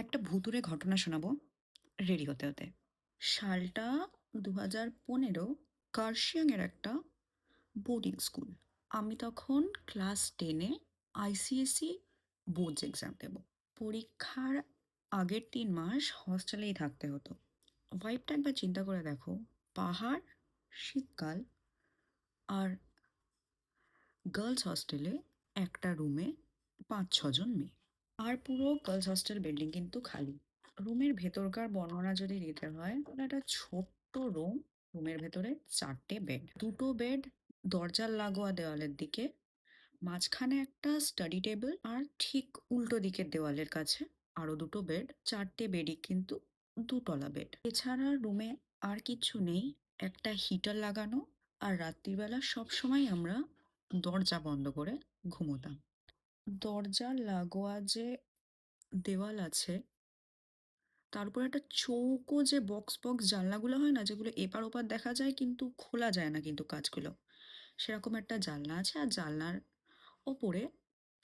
একটা ভুতুড়ে ঘটনা শোনাবো। রেডি হতে হতে সালটা 2015। কার্শিয়াংয়ের একটা বোর্ডিং স্কুল। আমি তখন ক্লাস 10-এ আইসিএসসি বোর্ডস এক্সাম দেব। পরীক্ষার আগের 3 মাস হস্টেলেই থাকতে হতো। ভাইবটা একবার চিন্তা করে দেখো। পাহাড়, শীতকাল, আর গার্লস হস্টেলে একটা রুমে 5-6 জন মেয়ে। আর পুরো গার্লস হস্টেল বিল্ডিং কিন্তু খালি। রুমের ভেতরকার বর্ণনা যদি দিতে হয় তাহলে একটা ছোট্ট রুম। রুমের ভেতরে 4টে বেড, 2টো বেড দরজার লাগোয়া দেওয়ালের দিকে, মাঝখানে একটা স্টাডি টেবিল, আর ঠিক উল্টো দিকের দেওয়ালের কাছে আরো 2টো বেড। 4টে বেডই কিন্তু দুতলা বেড। এছাড়া রুমে আর কিছু নেই। একটা হিটার লাগানো, আর রাত্রিবেলা সবসময় আমরা দরজা বন্ধ করে ঘুমোতাম। দরজার লাগোয়া যে দেওয়াল আছে, তার উপর একটা চৌকো যে বক্স বক্স জানলাগুলো হয় না, যেগুলো এপার ওপার দেখা যায় কিন্তু খোলা যায় না কিন্তু কাঁচগুলো, সেরকম একটা জানলা আছে। আর জানলার ওপরে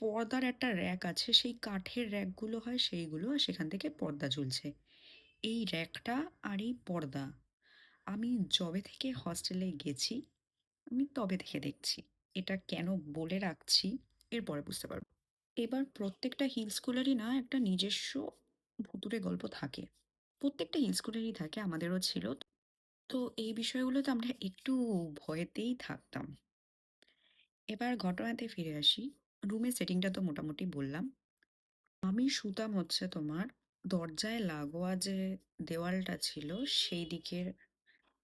পর্দার একটা র্যাক আছে। সেই কাঠের র্যাকগুলো হয় সেইগুলো, আর সেখান থেকে পর্দা ঝুলছে। এই র্যাকটা আর এই পর্দা আমি যবে থেকে হস্টেলে গেছি, আমি তবে থেকে দেখছি। এটা কেন বলে রাখছি, এরপরে বুঝতে পারবো। এবার প্রত্যেকটা হিল স্কুলেরই না একটা নিজস্ব ভুতুড়ে গল্প থাকে। প্রত্যেকটা হিল স্কুলেরই থাকে, আমাদেরও ছিল। তো এই বিষয়গুলোতে আমরা একটু ভয়েতেই থাকতাম। এবার ঘটনাতে ফিরে আসি। রুমের সেটিংটা তো মোটামুটি বললাম। আমি শুতাম হচ্ছে তোমার দরজায় লাগোয়া যে দেওয়ালটা ছিল সেই দিকের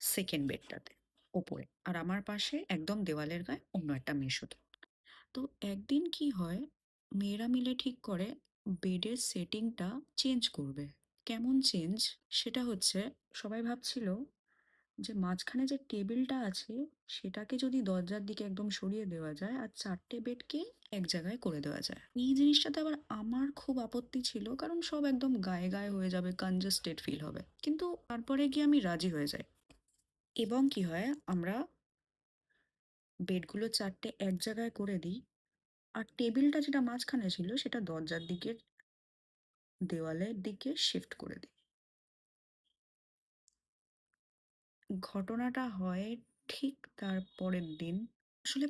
সেকেন্ড বেডটাতে, ওপরে। আর আমার পাশে একদম দেওয়ালের গায়ে অন্য একটা মেয়ে শুতো। তো একদিন কি হয়, মেয়েরা মিলে ঠিক করে বেডের সেটিংটা চেঞ্জ করবে। কেমন চেঞ্জ? সেটা হচ্ছে, সবাই ভাবছিল যে মাঝখানে যে টেবিলটা আছে সেটাকে যদি দরজার দিকে একদম সরিয়ে দেওয়া যায়, আর 4টে বেডকে এক জায়গায় করে দেওয়া যায়। এই জিনিসটাতে আবার আমার খুব আপত্তি ছিল, কারণ সব একদম গায়ে গায়ে হয়ে যাবে, কনজাস্টেড ফিল হবে। কিন্তু তারপরে গিয়ে আমি রাজি হয়ে যাই। এবং কি হয়, আমরা বেডগুলো 4টে এক জায়গায় করে দিই, আর টেবিলটা যেটা মাঝখানে ছিল সেটা দরজার দিকের দেওয়ালের দিকে শিফট করে দিই। ঘটনাটা হয় ঠিক তার পরের দিন। আসলে